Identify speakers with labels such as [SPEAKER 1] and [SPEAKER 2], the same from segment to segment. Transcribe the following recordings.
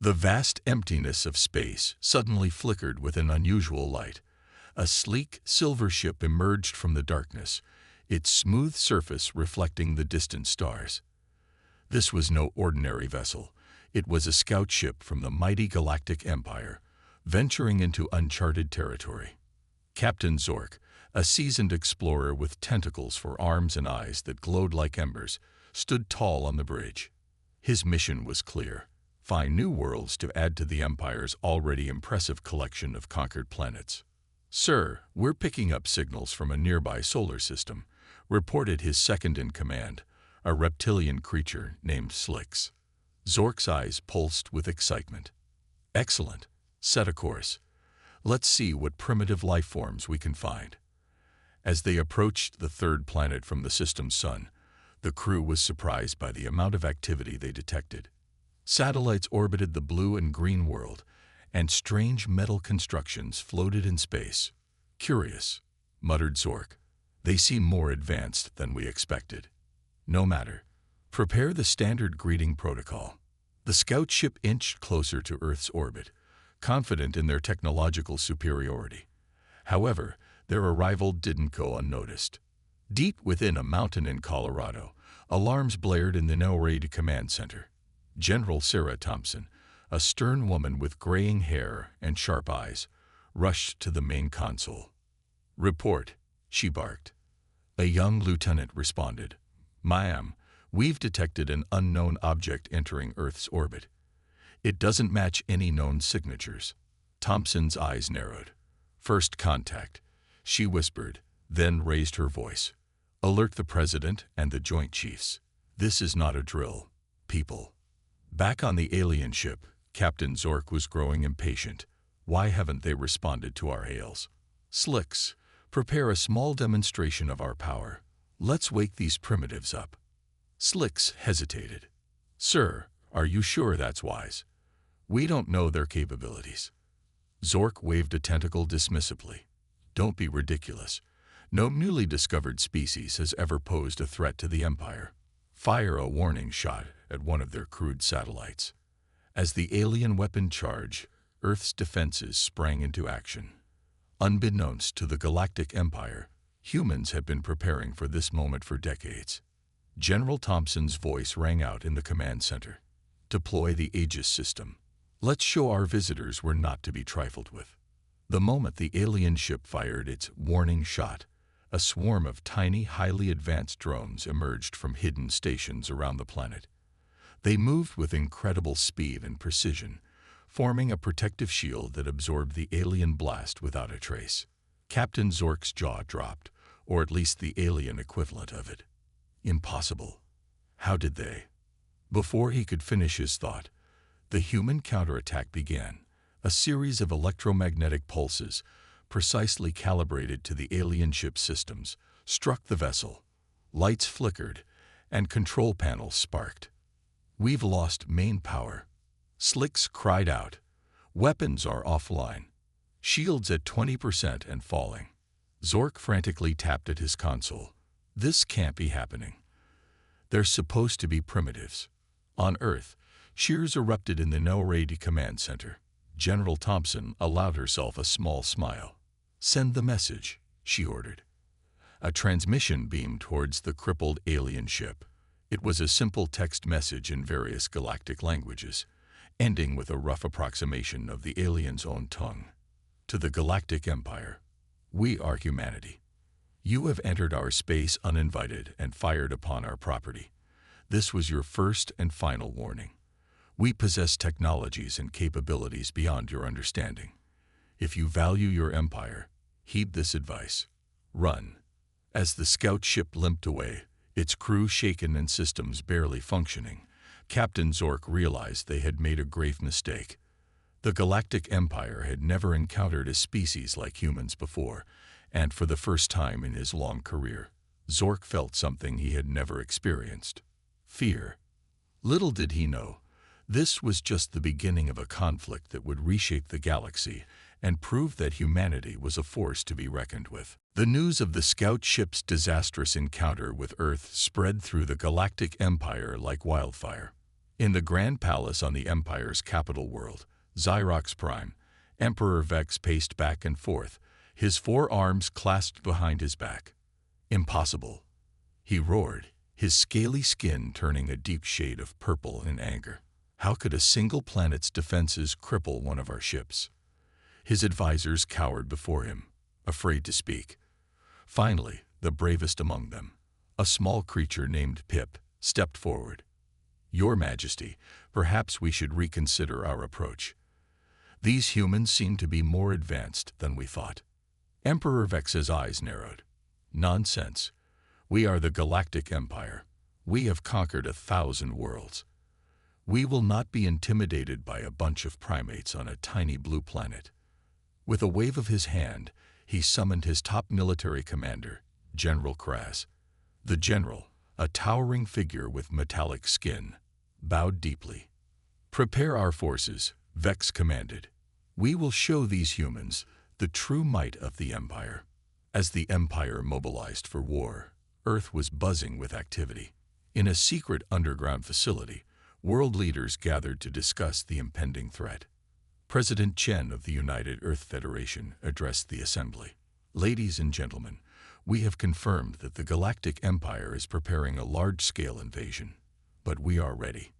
[SPEAKER 1] The vast emptiness of space suddenly flickered with an unusual light. A sleek, silver ship emerged from the darkness, its smooth surface reflecting the distant stars. This was no ordinary vessel. It was a scout ship from the mighty Galactic Empire, venturing into uncharted territory. Captain Zork, a seasoned explorer with tentacles for arms and eyes that glowed like embers, stood tall on the bridge. His mission was clear: find new worlds to add to the Empire's already impressive collection of conquered planets. "Sir, we're picking up signals from a nearby solar system," reported his second-in-command, a reptilian creature named Slix. Zork's eyes pulsed with excitement. "Excellent. Set a course. Let's see what primitive life forms we can find." As they approached the third planet from the system's sun, the crew was surprised by the amount of activity they detected. Satellites orbited the blue and green world, and strange metal constructions floated in space. "Curious," muttered Zork. "They seem more advanced than we expected." "No matter. Prepare the standard greeting protocol." The scout ship inched closer to Earth's orbit, confident in their technological superiority. However, their arrival didn't go unnoticed. Deep within a mountain in Colorado, alarms blared in the NORAD command center. General Sarah Thompson, a stern woman with graying hair and sharp eyes, rushed to the main console. "Report," she barked. A young lieutenant responded. "Ma'am, we've detected an unknown object entering Earth's orbit. It doesn't match any known signatures." Thompson's eyes narrowed. "First contact," she whispered, then raised her voice. "Alert the President and the Joint Chiefs. This is not a drill, people." Back on the alien ship, Captain Zork was growing impatient. Why haven't they responded to our hails? "Slix, prepare a small demonstration of our power. Let's wake these primitives up." Slix hesitated. "Sir, are you sure that's wise? We don't know their capabilities." Zork waved a tentacle dismissively. "Don't be ridiculous. No newly discovered species has ever posed a threat to the Empire. Fire a warning shot at one of their crude satellites." As the alien weapon charged, Earth's defenses sprang into action. Unbeknownst to the Galactic Empire, humans had been preparing for this moment for decades. General Thompson's voice rang out in the command center. "Deploy the Aegis system. Let's show our visitors we're not to be trifled with." The moment the alien ship fired its warning shot, a swarm of tiny, highly advanced drones emerged from hidden stations around the planet. They moved with incredible speed and precision, forming a protective shield that absorbed the alien blast without a trace. Captain Zork's jaw dropped, or at least the alien equivalent of it. Impossible. How did they? Before he could finish his thought, the human counterattack began, a series of electromagnetic pulses, precisely calibrated to the alien ship's systems, struck the vessel. Lights flickered, and control panels sparked. "We've lost main power." Slix cried out. "Weapons are offline. Shields at 20% and falling." Zork frantically tapped at his console. "This can't be happening. They're supposed to be primitives." On Earth, cheers erupted in the NORAD command center. General Thompson allowed herself a small smile. "Send the message," she ordered. A transmission beamed towards the crippled alien ship. It was a simple text message in various galactic languages, ending with a rough approximation of the alien's own tongue. "To the Galactic Empire. We are humanity. You have entered our space uninvited and fired upon our property. This was your first and final warning. We possess technologies and capabilities beyond your understanding. If you value your empire, heed this advice. Run." As the scout ship limped away, its crew shaken and systems barely functioning, Captain Zork realized they had made a grave mistake. The Galactic Empire had never encountered a species like humans before, and for the first time in his long career, Zork felt something he had never experienced: fear. Little did he know, this was just the beginning of a conflict that would reshape the galaxy and prove that humanity was a force to be reckoned with. The news of the scout ship's disastrous encounter with Earth spread through the Galactic Empire like wildfire. In the Grand Palace on the Empire's capital world, Xyrox Prime, Emperor Vex paced back and forth, his forearms clasped behind his back. "Impossible," he roared, his scaly skin turning a deep shade of purple in anger. "How could a single planet's defenses cripple one of our ships?" His advisors cowered before him, afraid to speak. Finally, the bravest among them, a small creature named Pip, stepped forward. "Your Majesty, perhaps we should reconsider our approach. These humans seem to be more advanced than we thought." Emperor Vex's eyes narrowed. "Nonsense. We are the Galactic Empire. We have conquered 1,000 worlds. We will not be intimidated by a bunch of primates on a tiny blue planet." With a wave of his hand, he summoned his top military commander, General Kraz. The general, a towering figure with metallic skin, bowed deeply. "Prepare our forces," Vex commanded. "We will show these humans the true might of the Empire." As the Empire mobilized for war, Earth was buzzing with activity. In a secret underground facility, world leaders gathered to discuss the impending threat. President Chen of the United Earth Federation addressed the assembly. "Ladies and gentlemen, we have confirmed that the Galactic Empire is preparing a large-scale invasion, but we are ready."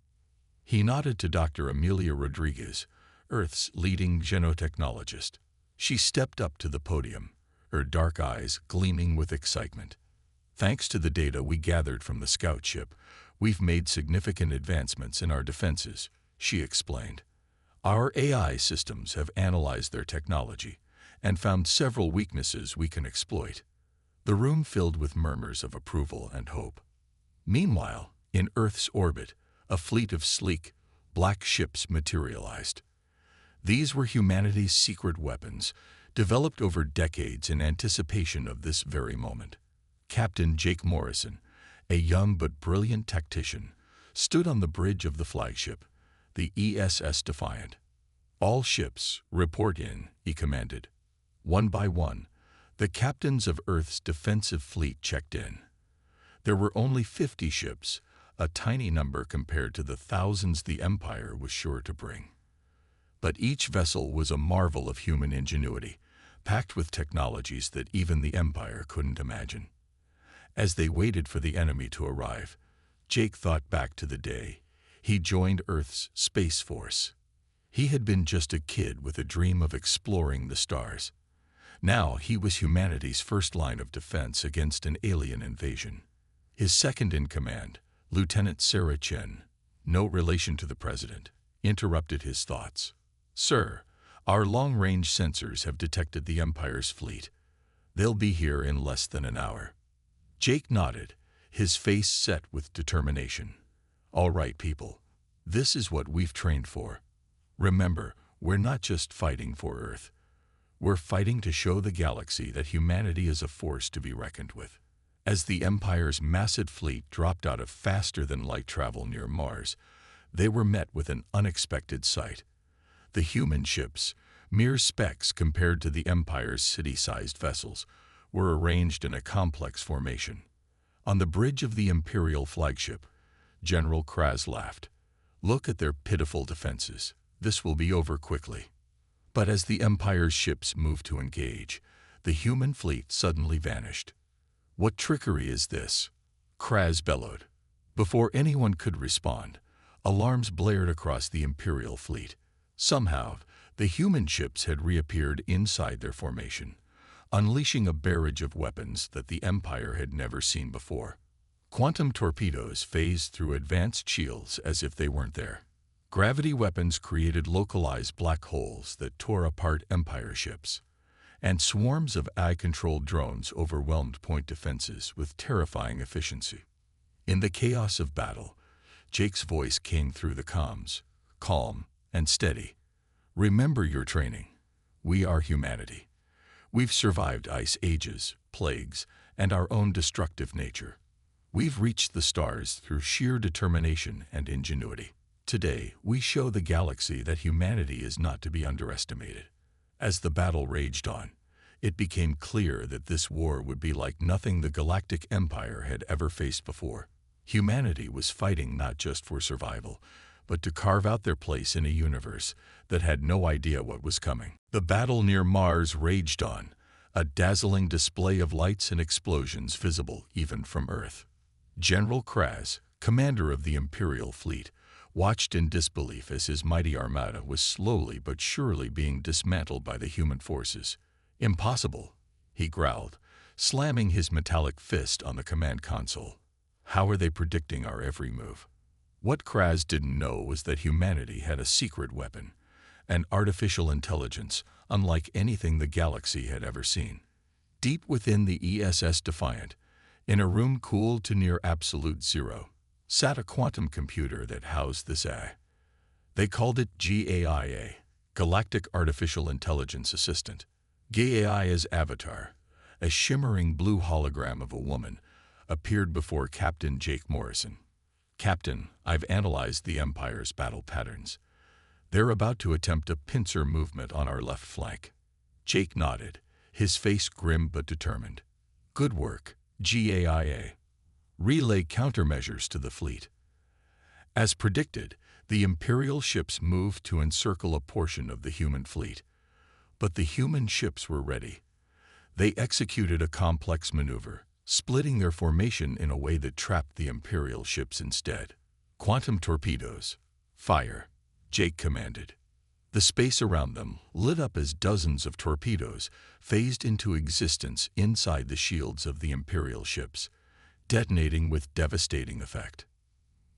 [SPEAKER 1] He nodded to Dr. Amelia Rodriguez, Earth's leading genotechnologist. She stepped up to the podium, her dark eyes gleaming with excitement. "Thanks to the data we gathered from the scout ship, we've made significant advancements in our defenses," she explained. "Our AI systems have analyzed their technology and found several weaknesses we can exploit." The room filled with murmurs of approval and hope. Meanwhile, in Earth's orbit, a fleet of sleek, black ships materialized. These were humanity's secret weapons, developed over decades in anticipation of this very moment. Captain Jake Morrison, a young but brilliant tactician, stood on the bridge of the flagship, the ESS Defiant. "All ships, report in," he commanded. One by one, the captains of Earth's defensive fleet checked in. There were only 50 ships, a tiny number compared to the thousands the Empire was sure to bring. But each vessel was a marvel of human ingenuity, packed with technologies that even the Empire couldn't imagine. As they waited for the enemy to arrive, Jake thought back to the day he joined Earth's Space Force. He had been just a kid with a dream of exploring the stars. Now he was humanity's first line of defense against an alien invasion. His second-in-command, Lieutenant Sarah Chen, no relation to the president, interrupted his thoughts. "Sir, our long-range sensors have detected the Empire's fleet. They'll be here in less than an hour." Jake nodded, his face set with determination. "All right, people. This is what we've trained for. Remember, we're not just fighting for Earth. We're fighting to show the galaxy that humanity is a force to be reckoned with." As the Empire's massive fleet dropped out of faster-than-light travel near Mars, they were met with an unexpected sight. The human ships, mere specks compared to the Empire's city-sized vessels, were arranged in a complex formation. On the bridge of the Imperial flagship, General Kraz laughed. "Look at their pitiful defenses. This will be over quickly." But as the Empire's ships moved to engage, the human fleet suddenly vanished. "What trickery is this?" Kraz bellowed. Before anyone could respond, alarms blared across the Imperial fleet. Somehow, the human ships had reappeared inside their formation, unleashing a barrage of weapons that the Empire had never seen before. Quantum torpedoes phased through advanced shields as if they weren't there. Gravity weapons created localized black holes that tore apart Empire ships, and swarms of AI-controlled drones overwhelmed point defenses with terrifying efficiency. In the chaos of battle, Jake's voice came through the comms, calm and steady. "Remember your training. We are humanity. We've survived ice ages, plagues, and our own destructive nature. We've reached the stars through sheer determination and ingenuity. Today, we show the galaxy that humanity is not to be underestimated." As the battle raged on, it became clear that this war would be like nothing the Galactic Empire had ever faced before. Humanity was fighting not just for survival, but to carve out their place in a universe that had no idea what was coming. The battle near Mars raged on, a dazzling display of lights and explosions visible even from Earth. General Kraz, commander of the Imperial fleet, watched in disbelief as his mighty armada was slowly but surely being dismantled by the human forces. "Impossible," he growled, slamming his metallic fist on the command console. "How are they predicting our every move?" What Kraz didn't know was that humanity had a secret weapon, an artificial intelligence unlike anything the galaxy had ever seen. Deep within the ESS Defiant, in a room cooled to near absolute zero, sat a quantum computer that housed this AI. They called it GAIA, Galactic Artificial Intelligence Assistant. GAIA's avatar, a shimmering blue hologram of a woman, appeared before Captain Jake Morrison. "Captain, I've analyzed the Empire's battle patterns. They're about to attempt a pincer movement on our left flank." Jake nodded, his face grim but determined. "Good work, GAIA. Relay countermeasures to the fleet." As predicted, the Imperial ships moved to encircle a portion of the human fleet. But the human ships were ready. They executed a complex maneuver, splitting their formation in a way that trapped the Imperial ships instead. "Quantum torpedoes. Fire," Jake commanded. The space around them lit up as dozens of torpedoes phased into existence inside the shields of the Imperial ships, detonating with devastating effect.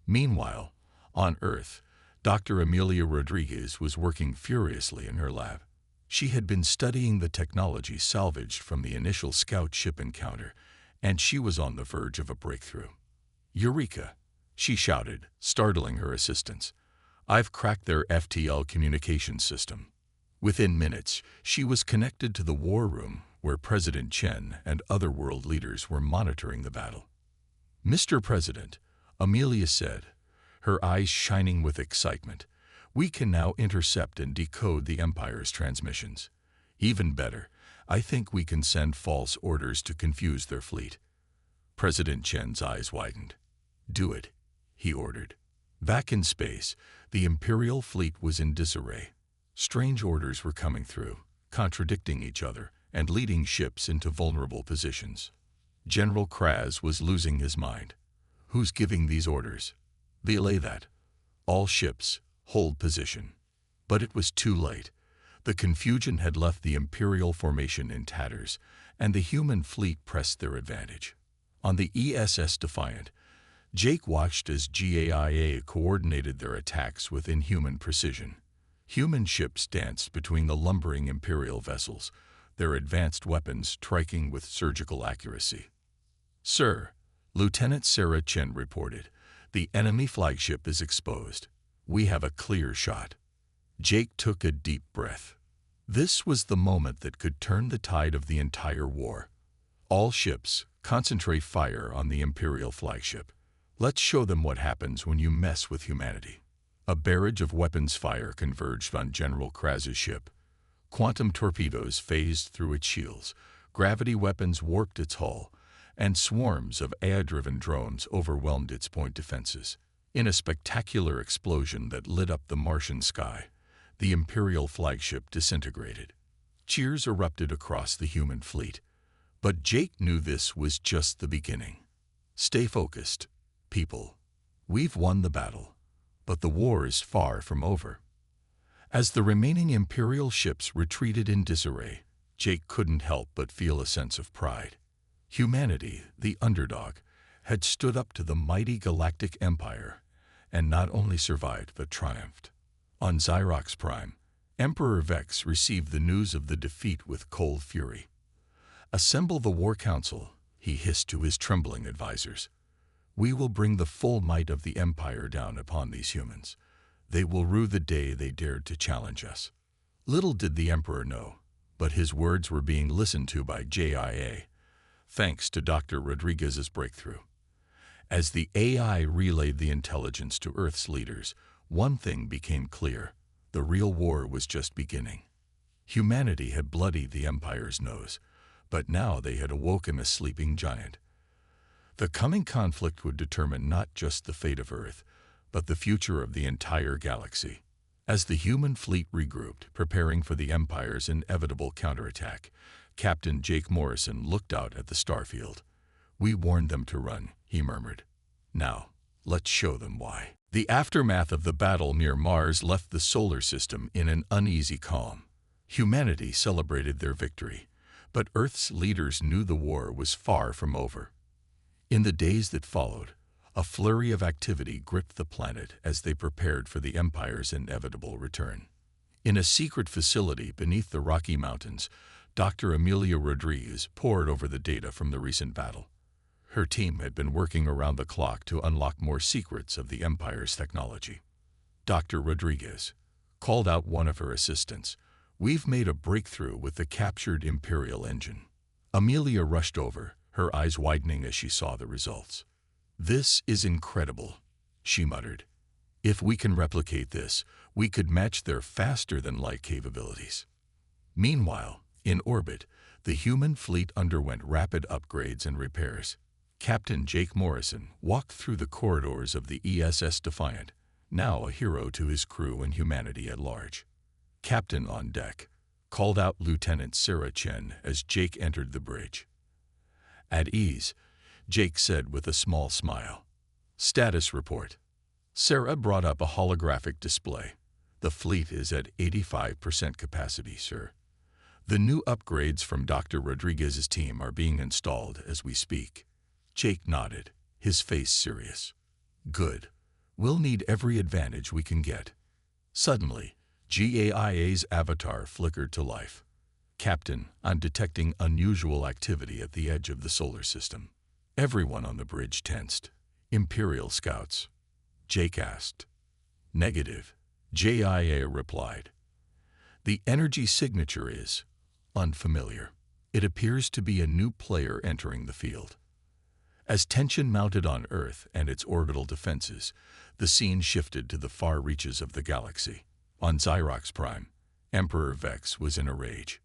[SPEAKER 1] Meanwhile, on Earth, Dr. Amelia Rodriguez was working furiously in her lab. She had been studying the technology salvaged from the initial scout ship encounter, and she was on the verge of a breakthrough. "Eureka!" she shouted, startling her assistants. "I've cracked their FTL communications system." Within minutes, she was connected to the war room where President Chen and other world leaders were monitoring the battle. "Mr. President," Amelia said, her eyes shining with excitement, "we can now intercept and decode the Empire's transmissions. Even better, I think we can send false orders to confuse their fleet." President Chen's eyes widened. "Do it," he ordered. Back in space, the Imperial fleet was in disarray. Strange orders were coming through, contradicting each other and leading ships into vulnerable positions. General Kraz was losing his mind. "Who's giving these orders?" "Belay that. All ships, hold position." But it was too late. The confusion had left the Imperial formation in tatters, and the human fleet pressed their advantage. On the ESS Defiant, Jake watched as GAIA coordinated their attacks with inhuman precision. Human ships danced between the lumbering Imperial vessels, their advanced weapons striking with surgical accuracy. "Sir," Lieutenant Sarah Chen reported, "the enemy flagship is exposed. We have a clear shot." Jake took a deep breath. This was the moment that could turn the tide of the entire war. "All ships, concentrate fire on the Imperial flagship. Let's show them what happens when you mess with humanity." A barrage of weapons fire converged on General Kraz's ship. Quantum torpedoes phased through its shields, gravity weapons warped its hull, and swarms of AI-driven drones overwhelmed its point defenses. In a spectacular explosion that lit up the Martian sky, the Imperial flagship disintegrated. Cheers erupted across the human fleet. But Jake knew this was just the beginning. "Stay focused, people. We've won the battle, but the war is far from over." As the remaining Imperial ships retreated in disarray, Jake couldn't help but feel a sense of pride. Humanity, the underdog, had stood up to the mighty Galactic Empire, and not only survived but triumphed. On Xerox Prime, Emperor Vex received the news of the defeat with cold fury. "Assemble the War Council," he hissed to his trembling advisors. "We will bring the full might of the Empire down upon these humans. They will rue the day they dared to challenge us." Little did the Emperor know, but his words were being listened to by JIA, thanks to Dr. Rodriguez's breakthrough. As the AI relayed the intelligence to Earth's leaders, one thing became clear: the real war was just beginning. Humanity had bloodied the Empire's nose, but now they had awoken a sleeping giant. The coming conflict would determine not just the fate of Earth, but the future of the entire galaxy. As the human fleet regrouped, preparing for the Empire's inevitable counterattack, Captain Jake Morrison looked out at the starfield. "We warned them to run," he murmured. "Now, let's show them why." The aftermath of the battle near Mars left the solar system in an uneasy calm. Humanity celebrated their victory, but Earth's leaders knew the war was far from over. In the days that followed, a flurry of activity gripped the planet as they prepared for the Empire's inevitable return. In a secret facility beneath the Rocky Mountains, Dr. Amelia Rodriguez pored over the data from the recent battle. Her team had been working around the clock to unlock more secrets of the Empire's technology. Dr. Rodriguez called out one of her assistants. "We've made a breakthrough with the captured Imperial engine." Amelia rushed over, her eyes widening as she saw the results. "This is incredible," she muttered. "If we can replicate this, we could match their faster-than-light capabilities." Meanwhile, in orbit, the human fleet underwent rapid upgrades and repairs. Captain Jake Morrison walked through the corridors of the ESS Defiant, now a hero to his crew and humanity at large. "Captain on deck," called out Lieutenant Sarah Chen as Jake entered the bridge. "At ease," Jake said with a small smile. "Status report." Sarah brought up a holographic display. "The fleet is at 85% capacity, sir. The new upgrades from Dr. Rodriguez's team are being installed as we speak." Jake nodded, his face serious. "Good. We'll need every advantage we can get." Suddenly, GAIA's avatar flickered to life. "Captain, I'm detecting unusual activity at the edge of the solar system." Everyone on the bridge tensed. "Imperial scouts?" Jake asked. "Negative," GAIA replied. "The energy signature is unfamiliar. It appears to be a new player entering the field." As tension mounted on Earth and its orbital defenses, the scene shifted to the far reaches of the galaxy. On Xyrox Prime, Emperor Vex was in a rage.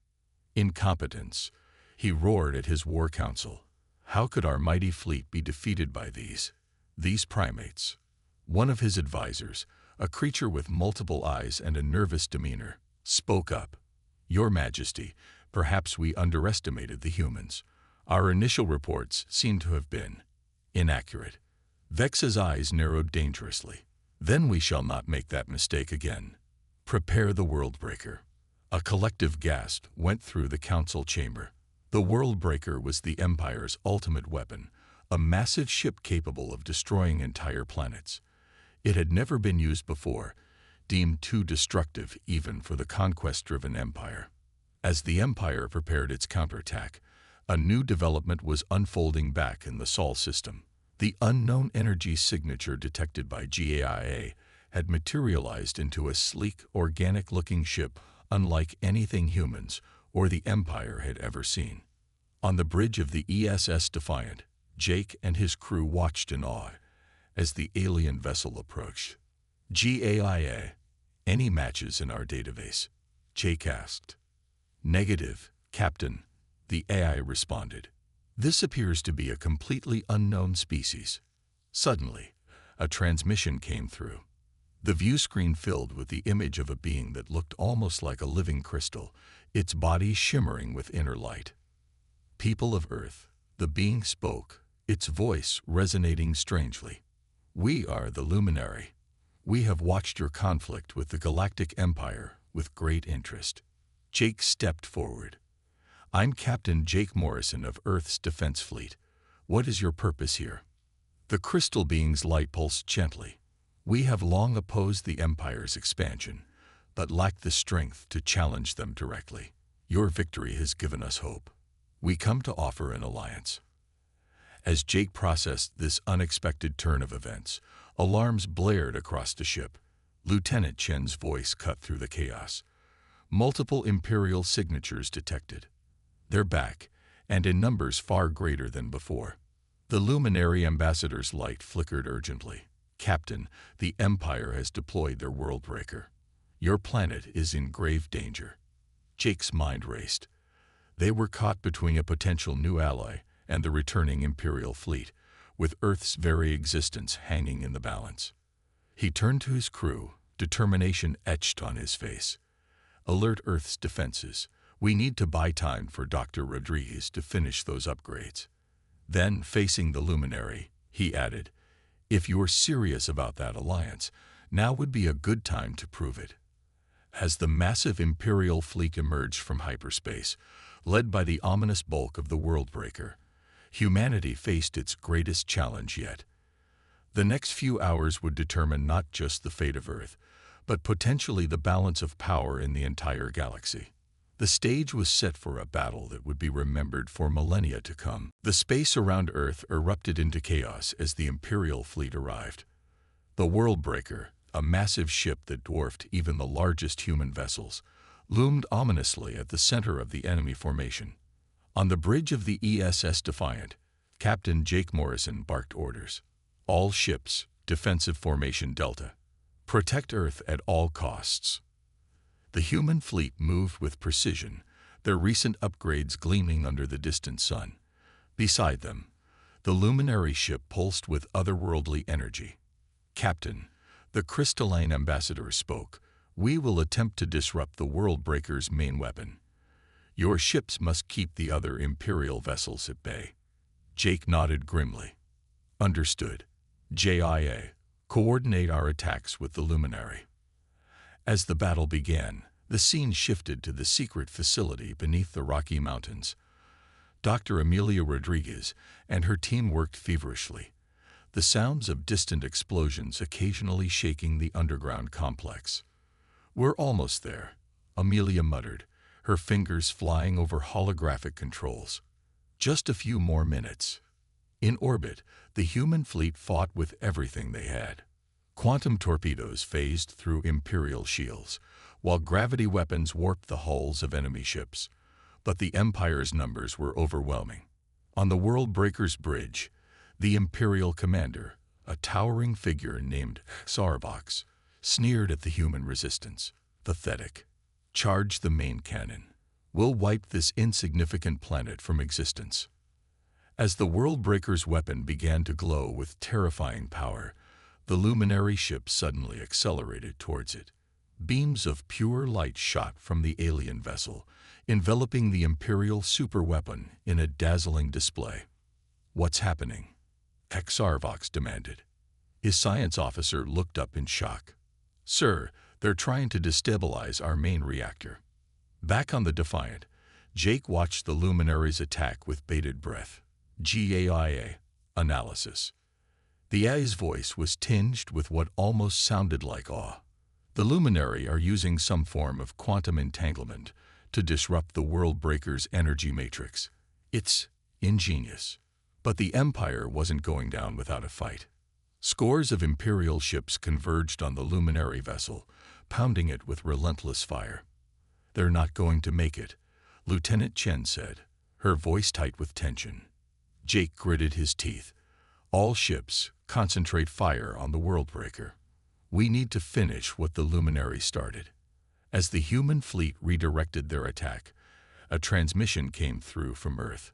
[SPEAKER 1] "Incompetence," he roared at his war council. "How could our mighty fleet be defeated by these primates?" One of his advisors, a creature with multiple eyes and a nervous demeanor, spoke up. "Your Majesty, perhaps we underestimated the humans. Our initial reports seem to have been inaccurate." Vex's eyes narrowed dangerously. "Then we shall not make that mistake again. Prepare the Worldbreaker." A collective gasp went through the council chamber. The Worldbreaker was the Empire's ultimate weapon, a massive ship capable of destroying entire planets. It had never been used before, deemed too destructive even for the conquest-driven Empire. As the Empire prepared its counterattack, a new development was unfolding back in the Sol system. The unknown energy signature detected by GAIA had materialized into a sleek, organic-looking ship unlike anything humans or the Empire had ever seen. On the bridge of the ESS Defiant, Jake and his crew watched in awe as the alien vessel approached. "GAIA, any matches in our database?" Jake asked. "Negative, Captain," the AI responded. "This appears to be a completely unknown species." Suddenly, a transmission came through. The view screen filled with the image of a being that looked almost like a living crystal, its body shimmering with inner light. "People of Earth," the being spoke, its voice resonating strangely. "We are the Luminary. We have watched your conflict with the Galactic Empire with great interest." Jake stepped forward. "I'm Captain Jake Morrison of Earth's Defense Fleet. What is your purpose here?" The crystal being's light pulsed gently. "We have long opposed the Empire's expansion, but lacked the strength to challenge them directly. Your victory has given us hope. We come to offer an alliance." As Jake processed this unexpected turn of events, alarms blared across the ship. Lieutenant Chen's voice cut through the chaos. "Multiple Imperial signatures detected. They're back, and in numbers far greater than before." The Luminary ambassador's light flickered urgently. "Captain, the Empire has deployed their Worldbreaker. Your planet is in grave danger." Jake's mind raced. They were caught between a potential new ally and the returning Imperial fleet, with Earth's very existence hanging in the balance. He turned to his crew, determination etched on his face. Alert Earth's defenses. We need to buy time for Dr. Rodriguez to finish those upgrades. Then, facing the Luminary, he added, if you're serious about that alliance, now would be a good time to prove it. As the massive Imperial fleet emerged from hyperspace, led by the ominous bulk of the Worldbreaker, humanity faced its greatest challenge yet. The next few hours would determine not just the fate of Earth, but potentially the balance of power in the entire galaxy. The stage was set for a battle that would be remembered for millennia to come. The space around Earth erupted into chaos as the Imperial fleet arrived. The Worldbreaker, a massive ship that dwarfed even the largest human vessels, loomed ominously at the center of the enemy formation. On the bridge of the ESS Defiant, Captain Jake Morrison barked orders. All ships, defensive formation Delta. Protect Earth at all costs. The human fleet moved with precision, their recent upgrades gleaming under the distant sun. Beside them, the Luminary ship pulsed with otherworldly energy. Captain, the crystalline ambassador spoke, we will attempt to disrupt the Worldbreaker's main weapon. Your ships must keep the other Imperial vessels at bay. Jake nodded grimly. Understood. JIA, coordinate our attacks with the Luminary. As the battle began, the scene shifted to the secret facility beneath the Rocky Mountains. Dr. Amelia Rodriguez and her team worked feverishly, the sounds of distant explosions occasionally shaking the underground complex. We're almost there, Amelia muttered, her fingers flying over holographic controls. Just a few more minutes. In orbit, the human fleet fought with everything they had. Quantum torpedoes phased through Imperial shields, while gravity weapons warped the hulls of enemy ships. But the Empire's numbers were overwhelming. On the Worldbreaker's bridge, the Imperial commander, a towering figure named Sarvox, sneered at the human resistance. Pathetic. Charge the main cannon. We'll wipe this insignificant planet from existence. As the Worldbreaker's weapon began to glow with terrifying power, the Luminary ship suddenly accelerated towards it. Beams of pure light shot from the alien vessel, enveloping the Imperial superweapon in a dazzling display. What's happening? Sarvox demanded. His science officer looked up in shock. Sir, they're trying to destabilize our main reactor. Back on the Defiant, Jake watched the Luminary's attack with bated breath. GAIA. Analysis. The AI's voice was tinged with what almost sounded like awe. The Luminary are using some form of quantum entanglement to disrupt the Worldbreaker's energy matrix. It's ingenious. But the Empire wasn't going down without a fight. Scores of Imperial ships converged on the Luminary vessel, pounding it with relentless fire. They're not going to make it, Lieutenant Chen said, her voice tight with tension. Jake gritted his teeth. All ships, concentrate fire on the Worldbreaker. We need to finish what the Luminary started. As the human fleet redirected their attack, a transmission came through from Earth.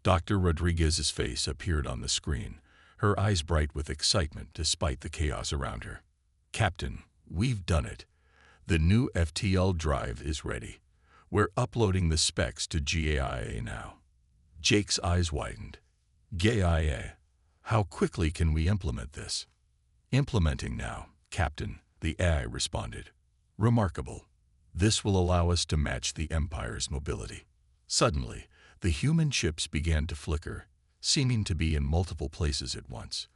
[SPEAKER 1] Dr. Rodriguez's face appeared on the screen, her eyes bright with excitement despite the chaos around her. Captain, we've done it. The new FTL drive is ready. We're uploading the specs to GAIA now. Jake's eyes widened. GAIA. How quickly can we implement this? Implementing now, Captain, the AI responded. Remarkable. This will allow us to match the Empire's mobility. Suddenly, the human ships began to flicker, seeming to be in multiple places at once.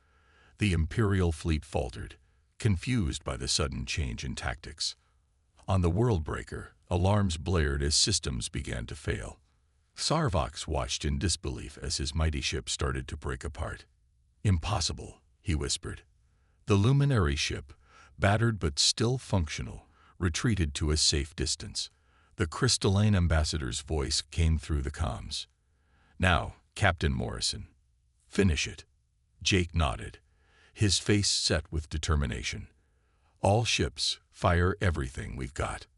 [SPEAKER 1] The Imperial fleet faltered, confused by the sudden change in tactics. On the Worldbreaker, alarms blared as systems began to fail. Sarvox watched in disbelief as his mighty ship started to break apart. Impossible, he whispered. The Luminary ship, battered but still functional, retreated to a safe distance. The crystalline ambassador's voice came through the comms. Now, Captain Morrison. Finish it. Jake nodded, his face set with determination. All ships, fire everything we've got.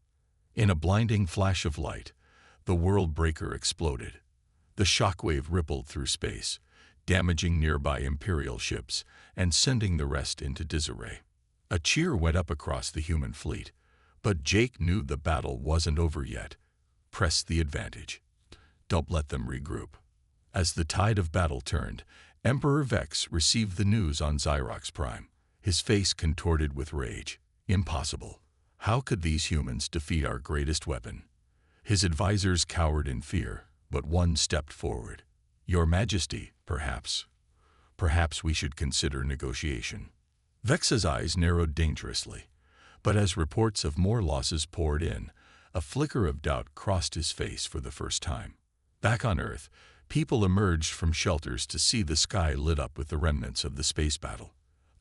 [SPEAKER 1] In a blinding flash of light, the Worldbreaker exploded. The shockwave rippled through space, damaging nearby Imperial ships and sending the rest into disarray. A cheer went up across the human fleet, but Jake knew the battle wasn't over yet. Press the advantage. Don't let them regroup. As the tide of battle turned, Emperor Vex received the news on Xyrox Prime, his face contorted with rage. Impossible. How could these humans defeat our greatest weapon? His advisors cowered in fear, but one stepped forward. Your Majesty, perhaps. Perhaps we should consider negotiation. Vex's eyes narrowed dangerously, but as reports of more losses poured in, a flicker of doubt crossed his face for the first time. Back on Earth, people emerged from shelters to see the sky lit up with the remnants of the space battle.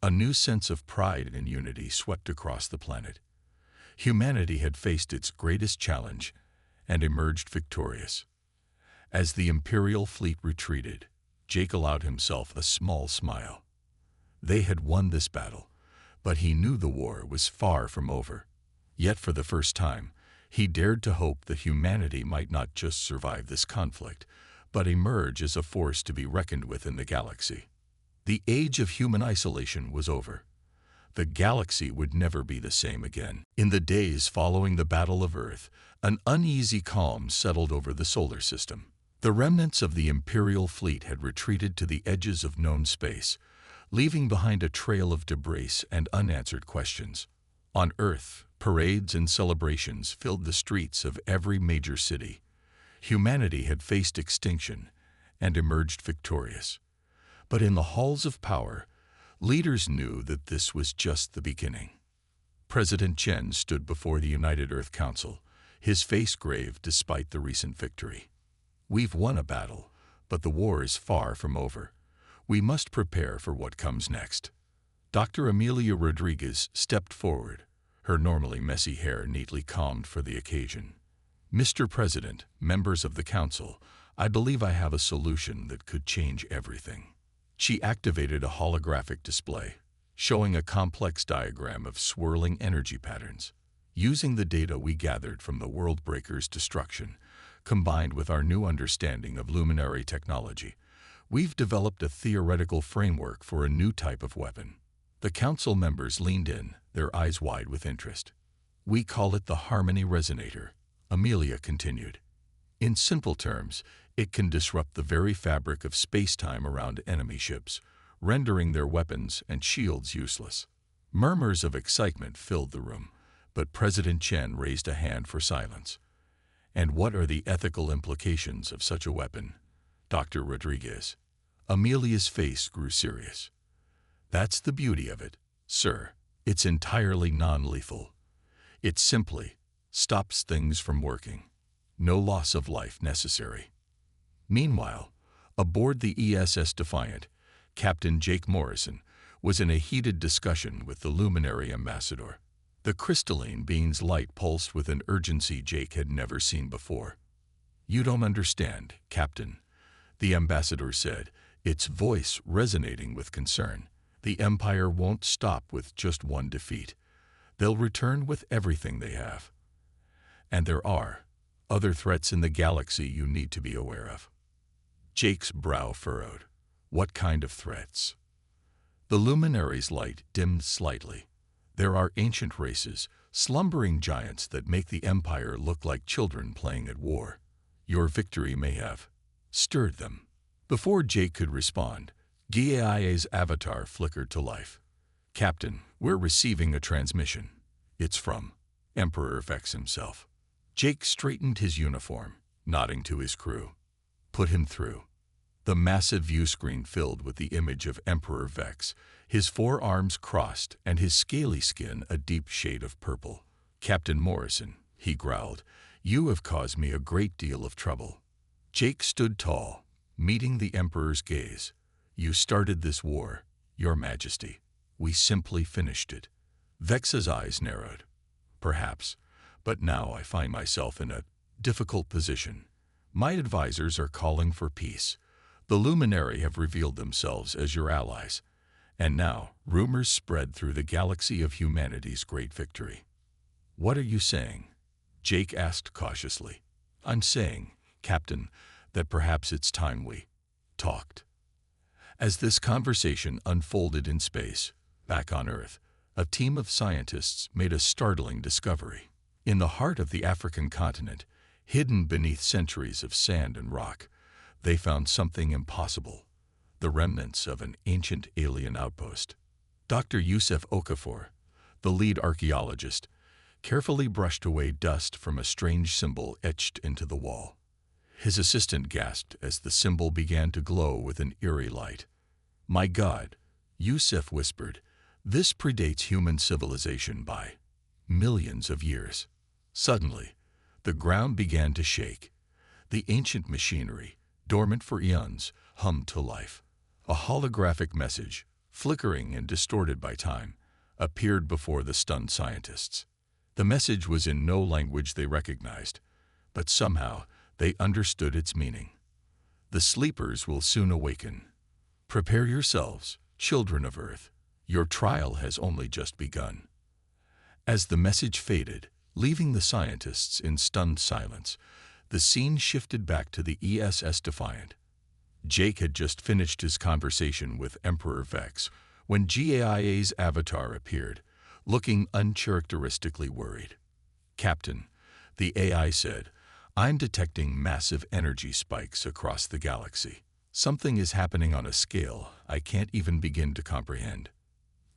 [SPEAKER 1] A new sense of pride and unity swept across the planet. Humanity had faced its greatest challenge and emerged victorious. As the Imperial fleet retreated, Jake allowed himself a small smile. They had won this battle, but he knew the war was far from over. Yet for the first time, he dared to hope that humanity might not just survive this conflict, but emerge as a force to be reckoned with in the galaxy. The age of human isolation was over. The galaxy would never be the same again. In the days following the Battle of Earth, an uneasy calm settled over the solar system. The remnants of the Imperial fleet had retreated to the edges of known space, leaving behind a trail of debris and unanswered questions. On Earth, parades and celebrations filled the streets of every major city. Humanity had faced extinction and emerged victorious. But in the halls of power, leaders knew that this was just the beginning. President Chen stood before the United Earth Council, his face grave despite the recent victory. We've won a battle, but the war is far from over. We must prepare for what comes next. Dr. Amelia Rodriguez stepped forward, her normally messy hair neatly combed for the occasion. Mr. President, members of the Council, I believe I have a solution that could change everything. She activated a holographic display, showing a complex diagram of swirling energy patterns. Using the data we gathered from the Worldbreaker's destruction, combined with our new understanding of Luminary technology, we've developed a theoretical framework for a new type of weapon. The Council members leaned in, their eyes wide with interest. We call it the Harmony Resonator, Amelia continued. In simple terms, it can disrupt the very fabric of space-time around enemy ships, rendering their weapons and shields useless. Murmurs of excitement filled the room, but President Chen raised a hand for silence. And what are the ethical implications of such a weapon? Dr. Rodriguez. Amelia's face grew serious. That's the beauty of it, sir. It's entirely non-lethal. It simply stops things from working. No loss of life necessary. Meanwhile, aboard the ESS Defiant, Captain Jake Morrison was in a heated discussion with the Luminary ambassador. The crystalline being's light pulsed with an urgency Jake had never seen before. You don't understand, Captain, the ambassador said, its voice resonating with concern. The Empire won't stop with just one defeat. They'll return with everything they have. And there are other threats in the galaxy you need to be aware of. Jake's brow furrowed. What kind of threats? The Luminary's light dimmed slightly. There are ancient races, slumbering giants that make the Empire look like children playing at war. Your victory may have stirred them. Before Jake could respond, Giaia's avatar flickered to life. Captain, we're receiving a transmission. It's from Emperor Vex himself. Jake straightened his uniform, nodding to his crew. Put him through. The massive view screen filled with the image of Emperor Vex, his forearms crossed and his scaly skin a deep shade of purple. Captain Morrison, he growled, you have caused me a great deal of trouble. Jake stood tall, meeting the Emperor's gaze. You started this war, Your Majesty. We simply finished it. Vex's eyes narrowed. Perhaps, but now I find myself in a difficult position. My advisors are calling for peace. The Luminary have revealed themselves as your allies, and now rumors spread through the galaxy of humanity's great victory. What are you saying? Jake asked cautiously. I'm saying, Captain, that perhaps it's time we talked. As this conversation unfolded in space, back on Earth, a team of scientists made a startling discovery. In the heart of the African continent, hidden beneath centuries of sand and rock, they found something impossible: the remnants of an ancient alien outpost. Dr. Yusuf Okafor, the lead archaeologist, carefully brushed away dust from a strange symbol etched into the wall. His assistant gasped as the symbol began to glow with an eerie light. "My God," Yusuf whispered, "this predates human civilization by millions of years." Suddenly, the ground began to shake. The ancient machinery, dormant for eons, hummed to life. A holographic message, flickering and distorted by time, appeared before the stunned scientists. The message was in no language they recognized, but somehow they understood its meaning. "The sleepers will soon awaken. Prepare yourselves, children of Earth. Your trial has only just begun." As the message faded, leaving the scientists in stunned silence, the scene shifted back to the ESS Defiant. Jake had just finished his conversation with Emperor Vex when GAIA's avatar appeared, looking uncharacteristically worried. "Captain," the AI said, "I'm detecting massive energy spikes across the galaxy. Something is happening on a scale I can't even begin to comprehend."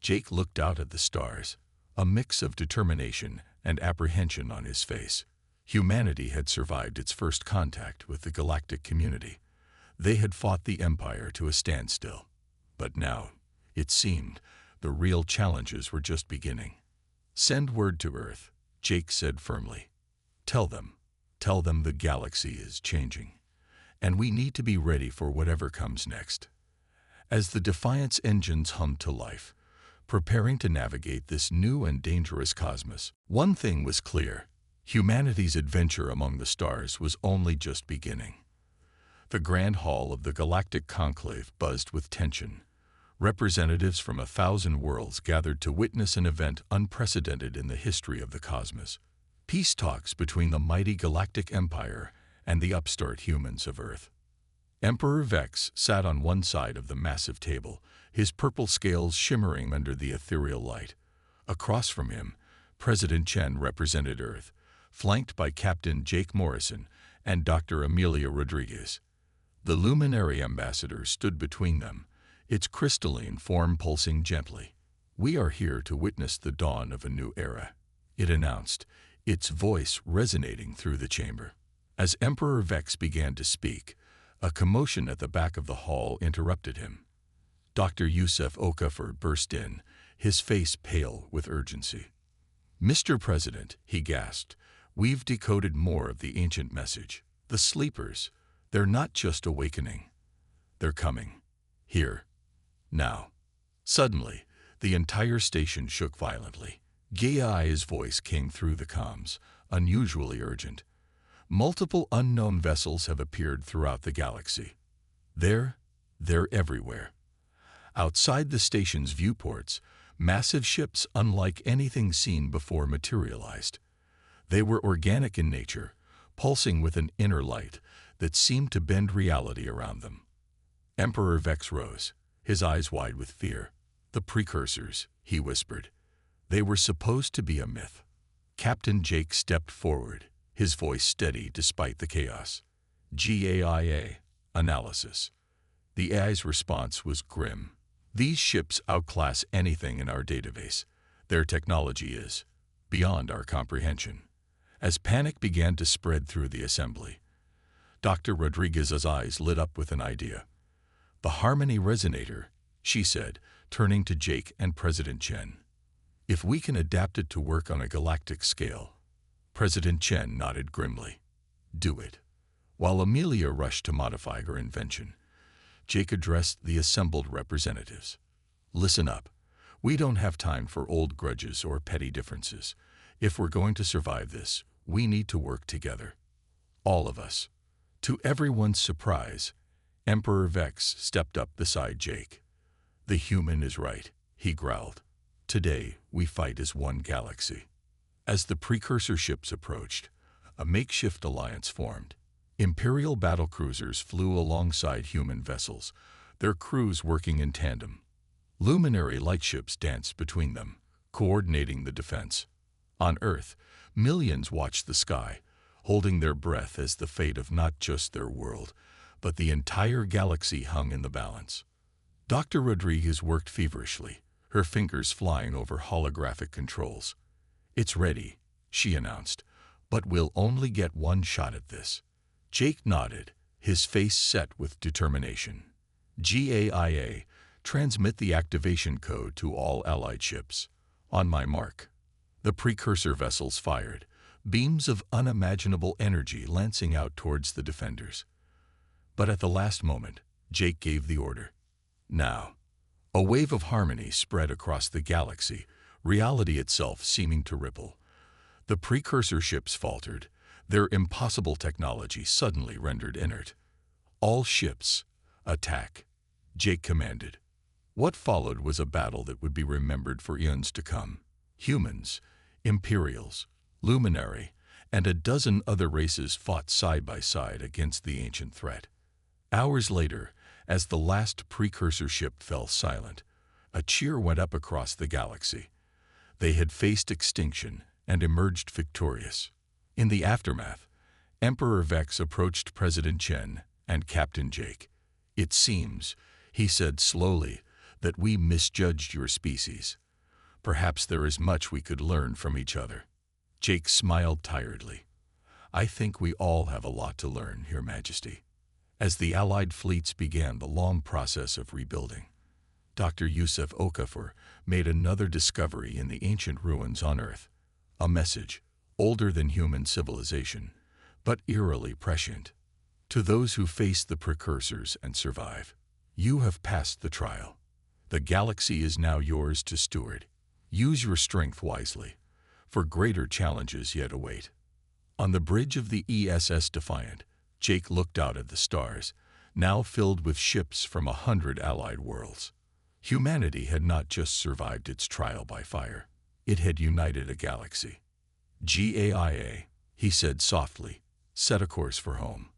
[SPEAKER 1] Jake looked out at the stars, a mix of determination and apprehension on his face. Humanity had survived its first contact with the galactic community. They had fought the Empire to a standstill. But now, it seemed, the real challenges were just beginning. "Send word to Earth," Jake said firmly. Tell them the galaxy is changing, and we need to be ready for whatever comes next." As the Defiant's engines hummed to life, preparing to navigate this new and dangerous cosmos, one thing was clear: humanity's adventure among the stars was only just beginning. The grand hall of the Galactic Conclave buzzed with tension. Representatives from 1,000 worlds gathered to witness an event unprecedented in the history of the cosmos: peace talks between the mighty Galactic Empire and the upstart humans of Earth. Emperor Vex sat on one side of the massive table, his purple scales shimmering under the ethereal light. Across from him, President Chen represented Earth, flanked by Captain Jake Morrison and Dr. Amelia Rodriguez. The Luminary ambassador stood between them, its crystalline form pulsing gently. "We are here to witness the dawn of a new era," it announced, its voice resonating through the chamber. As Emperor Vex began to speak, a commotion at the back of the hall interrupted him. Dr. Yusuf Okafor burst in, his face pale with urgency. "Mr. President," he gasped, "we've decoded more of the ancient message. The sleepers, they're not just awakening. They're coming. Here. Now." Suddenly, the entire station shook violently. Gaia's voice came through the comms, unusually urgent. "Multiple unknown vessels have appeared throughout the galaxy. They're everywhere." Outside the station's viewports, massive ships unlike anything seen before materialized. They were organic in nature, pulsing with an inner light that seemed to bend reality around them. Emperor Vex rose, his eyes wide with fear. "The precursors," he whispered. "They were supposed to be a myth." Captain Jake stepped forward, his voice steady despite the chaos. "GAIA, analysis." The AI's response was grim. "These ships outclass anything in our database. Their technology is beyond our comprehension." As panic began to spread through the assembly, Dr. Rodriguez's eyes lit up with an idea. "The Harmony Resonator," she said, turning to Jake and President Chen. "If we can adapt it to work on a galactic scale." President Chen nodded grimly. "Do it." While Amelia rushed to modify her invention, Jake addressed the assembled representatives. "Listen up. We don't have time for old grudges or petty differences. If we're going to survive this, we need to work together. All of us." To everyone's surprise, Emperor Vex stepped up beside Jake. "The human is right," he growled. "Today, we fight as one galaxy." As the precursor ships approached, a makeshift alliance formed. Imperial battlecruisers flew alongside human vessels, their crews working in tandem. Luminary lightships danced between them, coordinating the defense. On Earth, millions watched the sky, holding their breath as the fate of not just their world, but the entire galaxy hung in the balance. Dr. Rodriguez worked feverishly, her fingers flying over holographic controls. "It's ready," she announced, "but we'll only get one shot at this." Jake nodded, his face set with determination. "GAIA, transmit the activation code to all Allied ships. On my mark." The precursor vessels fired, beams of unimaginable energy lancing out towards the defenders. But at the last moment, Jake gave the order. Now. A wave of harmony spread across the galaxy, reality itself seeming to ripple. The precursor ships faltered, their impossible technology suddenly rendered inert. "All ships, attack," Jake commanded. What followed was a battle that would be remembered for eons to come. Humans, Imperials, Luminary, and a dozen other races fought side by side against the ancient threat. Hours later, as the last precursor ship fell silent, a cheer went up across the galaxy. They had faced extinction and emerged victorious. In the aftermath, Emperor Vex approached President Chen and Captain Jake. "It seems," he said slowly, "that we misjudged your species. Perhaps there is much we could learn from each other." Jake smiled tiredly. "I think we all have a lot to learn, Your Majesty." As the Allied fleets began the long process of rebuilding, Dr. Yusuf Okafor made another discovery in the ancient ruins on Earth. A message, older than human civilization, but eerily prescient. To those who face the precursors and survive, you have passed the trial. The galaxy is now yours to steward. Use your strength wisely, for greater challenges yet await. On the bridge of the ESS Defiant, Jake looked out at the stars, now filled with ships from 100 Allied worlds. Humanity had not just survived its trial by fire, it had united a galaxy. "GAIA, he said softly, "set a course for home.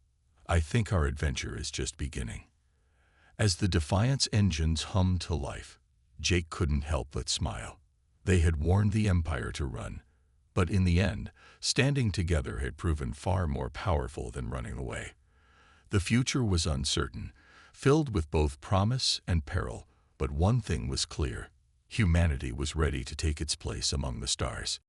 [SPEAKER 1] I think our adventure is just beginning." As the Defiant's engines hummed to life, Jake couldn't help but smile. They had warned the Empire to run, but in the end, standing together had proven far more powerful than running away. The future was uncertain, filled with both promise and peril, but one thing was clear: humanity was ready to take its place among the stars.